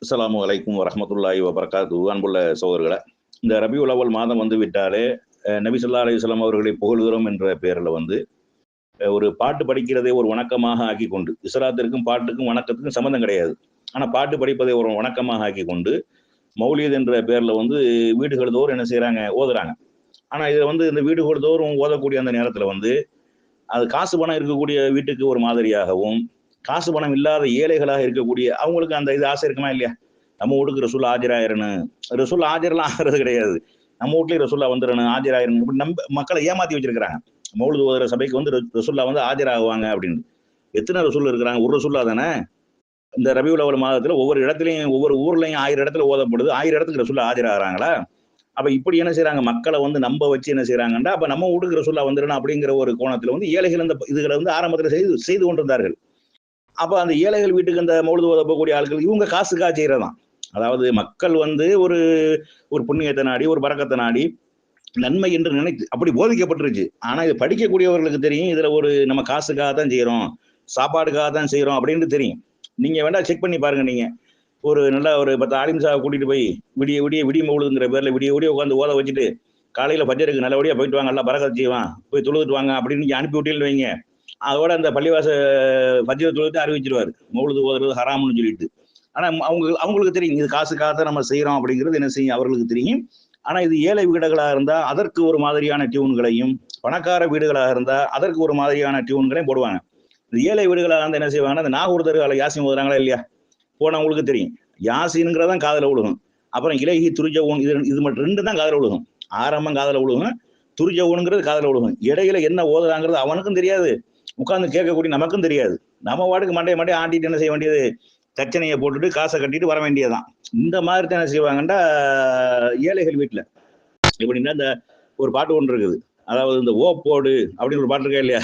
அஸ்ஸலாமு அலைக்கும் வரஹ்மத்துல்லாஹி வபரகாத்துஹு. அன்புள்ள சகோதரர்களே, இந்த ரபியுல் அவ்வல் மாதம் வந்து விட்டாலே நபி ஸல்லல்லாஹு அலைஹி வஸல்லம் அவர்களை புகழ்கிறோம் என்ற பெயர்ல வந்து ஒரு பாட்டு படிக்கிறதை ஒரு வணக்கமாக ஆக்கி கொண்டு, இஸ்லாத்திற்கும் பாட்டுக்கும் வணக்கத்துக்கும் சம்பந்தம் கிடையாது. ஆனா பாட்டு படிப்பதை ஒரு வணக்கமாக ஆக்கி கொண்டு மௌலித் என்ற பெயர்ல வந்து வீடுகள் தோறும் என்ன செய்றாங்க, ஓதுறாங்க. ஆனா இதை வந்து இந்த வீடுகள் தோறும் ஓதக்கூடிய அந்த நேரத்துல வந்து அது காசு பணம் இருக்கக்கூடிய வீட்டுக்கு ஒரு மாதிரியாகவும், காசு பணம் இல்லாத ஏழைகளாக இருக்கக்கூடிய அவங்களுக்கு அந்த இது ஆசை இருக்குமா இல்லையா? நம்ம வீட்டுக்கு ரசூல் ஆஜராயிரணும். ரசூல் ஆஜர்லாம் ஆகிறது கிடையாது. நம்ம வீட்லயும் ரசூல்லா வந்துரணும், ஆஜராயிரணும். இப்படி மக்களை ஏமாத்தி வச்சிருக்கிறாங்க. மௌலிது ஓதுற சபைக்கு வந்து ரசூல்லா வந்து ஆஜராகுவாங்க அப்படின்னு. எத்தனை ரசூல் இருக்கிறாங்க? ஒரு ரசூல்லா தானே. இந்த ரபியுல் அவ்வல் மாதத்துல ஒவ்வொரு இடத்துலயும் ஒவ்வொரு ஊர்லயும் 1000 இடத்துல ஓதப்படுது. 1000 இடத்துக்கு ரசூல்லா ஆஜராகிறாங்களா? அப்ப இப்படி என்ன செய்றாங்க? மக்களை வந்து நம்ப வச்சு என்ன செய்றாங்கன்னா, அப்ப நம்ம வீட்டுக்கு ரசூல்லா வந்துரணும் அப்படிங்கிற ஒரு கோணத்துல வந்து ஏழைகள் அந்த இதுகளை வந்து ஆரம்பத்துல செய்து கொண்டிருந்தார்கள். அப்ப அந்த ஏழைகள் வீட்டுக்கு அந்த மௌலிது ஓத போகக்கூடிய ஆட்கள் இவங்க காசுக்காக செய்யறதாம். அதாவது மக்கள் வந்து ஒரு ஒரு புண்ணியத்தை நாடி, ஒரு பரக்கத்தை நாடி, நன்மை என்று நினைத்து அப்படி போதிக்கப்பட்டுருச்சு. ஆனா இது படிக்கக்கூடியவர்களுக்கு தெரியும், இதுல ஒரு நம்ம காசுக்காக தான் செய்யறோம், சாப்பாடுக்காக தான் செய்யறோம் அப்படின்னு தெரியும். நீங்க வேணா செக் பண்ணி பாருங்க நீங்க. ஒரு நல்ல ஒரு 10 ஆலிம் சாஹ கூட்டிட்டு போய் விடிய விடிய விடிய மௌலிதுங்கிற பேர்ல விடிய விடிய உட்காந்து ஓத வச்சுட்டு, காலையில ஃபஜ்ருக்கு நல்லபடியா போயிட்டு வாங்க, நல்லா பரக்கத் செய்வான், போய் தொழுதுட்டு வாங்க அப்படின்னு நீங்க அனுப்பி விட்டீங்கன்னு வைங்க. அதோட அந்த பள்ளிவாச ஃபஜ்ர் தொழுதுட்டு அறிவிச்சிருவாரு. மௌலிது ஓதுறது ஹராம்னு சொல்லிட்டு. ஆனா அவங்களுக்கு தெரியும், இது காசுக்காக தான் நம்ம செய்யறோம் அப்படிங்கிறது என்ன செய்யும், அவர்களுக்கு தெரியும். ஆனா இது ஏழை வீடுகளாக இருந்தா அதற்கு ஒரு மாதிரியான டியூன்களையும், பணக்கார வீடுகளாக இருந்தா அதற்கு ஒரு மாதிரியான டியூன்களையும் போடுவாங்க. இந்த ஏழை வீடுகளாக இருந்தா என்ன செய்வாங்கன்னா, இந்த நாகூர் தர்கால யாசின் ஓதுறாங்களா இல்லையா? போனவங்களுக்கு தெரியும். யாசின்ங்கிறதான் காதுல விழுகும். அப்புறம் இலைஹி துர்ஜவுன் இது மட்டும் 2 தான் காதுல விழுகும். ஆரம்பம் காதுல விழுகும். துர்ஜவுன்ங்கிறது காதுல விழுகும். இடையில என்ன ஓதுறாங்கிறது அவனுக்கும் தெரியாது. உட்கார்ந்து கேட்கக்கூடிய நமக்கும் தெரியாது. நம்ம பாட்டுக்கு மண்டைய ஆட்டிட்டு என்ன செய்ய வேண்டியது? தட்சணையை போட்டுட்டு காசை கட்டிட்டு வர வேண்டியதுதான். இந்த மாதிரி தான் என்ன செய்வாங்கன்னா, ஏழைகள் வீட்டுல எப்படின்னா இந்த ஒரு பாட்டு ஒன்று இருக்குது. அதாவது இந்த போடு அப்படின்னு ஒரு பாட்டு இருக்கா இல்லையா?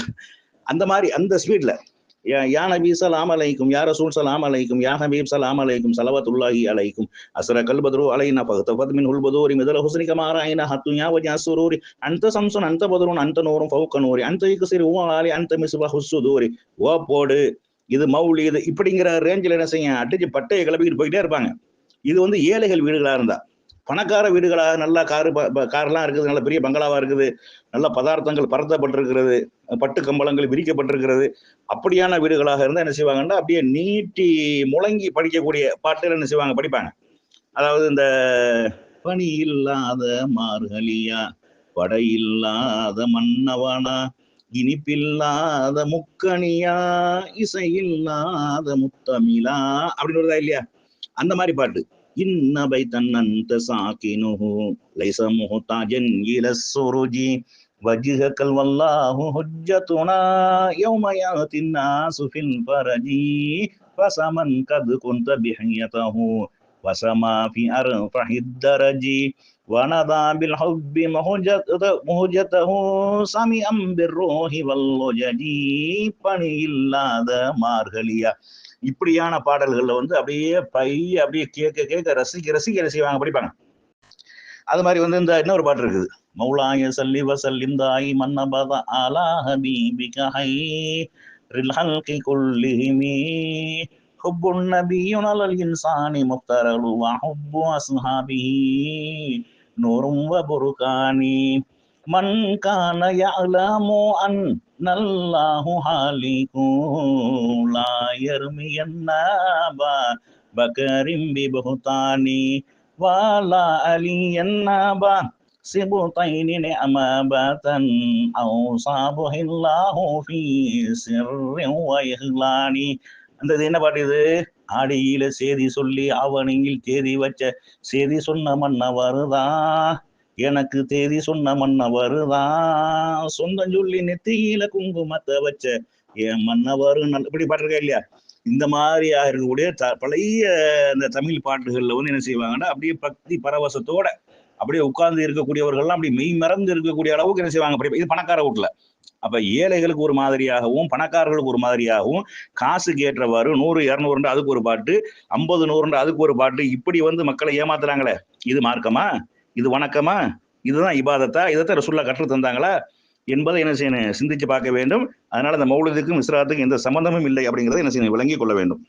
அந்த மாதிரி அந்த ஸ்பீட்ல யா நபி ஸலாம் அலைக்கும், யா ரசூல் ஸலாம் அலைக்கும், யா ஹபீப் ஸலாம் அலைக்கும், ஸலவாத்துல்லாஹி அலைக்கும், அஸ்ரகல் பத்ரு அலைனா ஃபக்தஃபத் மின்ஹுல் பதூரி மிதல் ஹுஸ்னி கமா ரஅய்னா ஹத்துயா வஜா சுரூரி அன்த சம்சுன் அன்த பத்ருன் அன்த நூரும் ஃபௌக நூரி அன்த யுக்ஸிரு வஆலி அன்த மிஸ்பாஹுஸ் சுதூரி. போடு, இது மௌலிது இப்படிங்கிற ரேஞ்சில் என்ன செய்யும், அடிச்சு பட்டையை கிளப்பிக்கிட்டு போயிட்டே இருப்பாங்க. இது வந்து ஏழைகள் வீடுகளா இருந்தா. பணக்கார வீடுகளாக நல்லா கார்லாம் இருக்குது, நல்ல பெரிய பங்களாவா இருக்குது, நல்ல பதார்த்தங்கள் பரத்தப்பட்டிருக்கிறது, பட்டு கம்பளங்கள் விரிக்கப்பட்டிருக்கிறது, அப்படியான வீடுகளாக இருந்தா என்ன செய்வாங்கன்னா, அப்படியே நீட்டி முழங்கி படிக்கக்கூடிய பாட்டுகள் என்ன செய்வாங்க, படிப்பாங்க. அதாவது இந்த பனி இல்லாத மார்கழியா, படை இல்லாத மன்னவனா, இனிப்பில்லாத முக்கணியா, இசையில்லாத முத்தமிழா அப்படின்னு வருதா இல்லையா? அந்த மாதிரி பாட்டு. இன்ன பைத்தன் அன்த சாக்கினுஹு லைஸ முஹ்தாஜன் இலஸ் சுருஜி வஜ்ஹகல் வல்லாஹு ஹுஜ்ஜத்துனா யௌம யாத்தின் நாசு ஃபில் ஃபரஜி ஃபஸமன் கத் குன்த பிஹியதஹு வஸமா ஃபி அர்ஃபஹித் தரஜி வனதா பில் ஹுப்பி முஹஜதஹு சமிஅம் பிர்ரூஹி வல் வஜஜி. பனி இல்லாத மார்கழியா இப்படியான பாடல்கள்ல வந்து அப்படியே கேட்க கேட்க ரசிக்க ரசிக்க என்ன செய்வாங்க, படிப்பாங்க. அது மாதிரி வந்து இந்த இன்னொரு பாட்டு இருக்குது. மௌலாய சல்லி வசல்லிம் தாயி மன்னபத அலா ஹபீபிக ஹைரில் ஹல்கி குல்லிஹிமி ஹுப்புன் நபியுன் அலல் இன்சானி முஃப்தரலு வ ஹுப்பு அஸ்ஹாபிஹி நூரும் வ புர்கானி மன் கான யஅலமு அன்னல்லாஹு ஹாலிகு லா யர்மியன்ன பக்கரிம் பிபுஹ்தானி வலா அலியன்ன சிபுதைனி நிஅமபதன் அவ்ஸாபுஹில்லாஹு ஃபீ சிர்ரி வ இஹ்லானி. அந்த இது என்ன பாட்டு இது? ஆடியில சேதி சொல்லி அவனியில் தேதி வச்ச சேதி சொன்ன மன்ன வருதா, எனக்கு தேதி சொன்ன மன்ன வருதா, சொந்தம் சொல்லி நெத்தியில குங்குமத்தை வச்ச என் மன்னவரு இப்படி பாட்டு இருக்கா இல்லையா? இந்த மாதிரியாக இருக்கக்கூடிய பழைய இந்த தமிழ் பாட்டுகள்ல வந்து என்ன செய்வாங்கன்னா, அப்படியே பக்தி பரவசத்தோட அப்படியே உட்கார்ந்து இருக்கக்கூடியவர்கள்லாம் அப்படி மெய் மறந்து இருக்கக்கூடிய அளவுக்கு என்ன செய்வாங்க, இது பணக்கார வீட்டுல. அப்ப ஏழைகளுக்கு ஒரு மாதிரியாகவும், பணக்காரர்களுக்கு ஒரு மாதிரியாகவும், காசுக்கு ஏற்றவாறு 100 200 அதுக்கு ஒரு பாட்டு, 50 100 அதுக்கு ஒரு பாட்டு, இப்படி வந்து மக்களை ஏமாத்துறாங்களே, இது மார்க்கமா? இது வணக்கமா? இதுதான் இபாதத்தா? இதைத்தான் ரசூலுல்லாஹ் கற்று தந்தாங்களா என்பதை என்ன செய்யணும், சிந்திச்சு பார்க்க வேண்டும். அதனால இந்த மௌலிதுக்கும் இஸ்லாத்துக்கும் எந்த சம்பந்தமும் இல்லை அப்படிங்கிறத என்ன செய்யணும், விளங்கிக் கொள்ள வேண்டும்.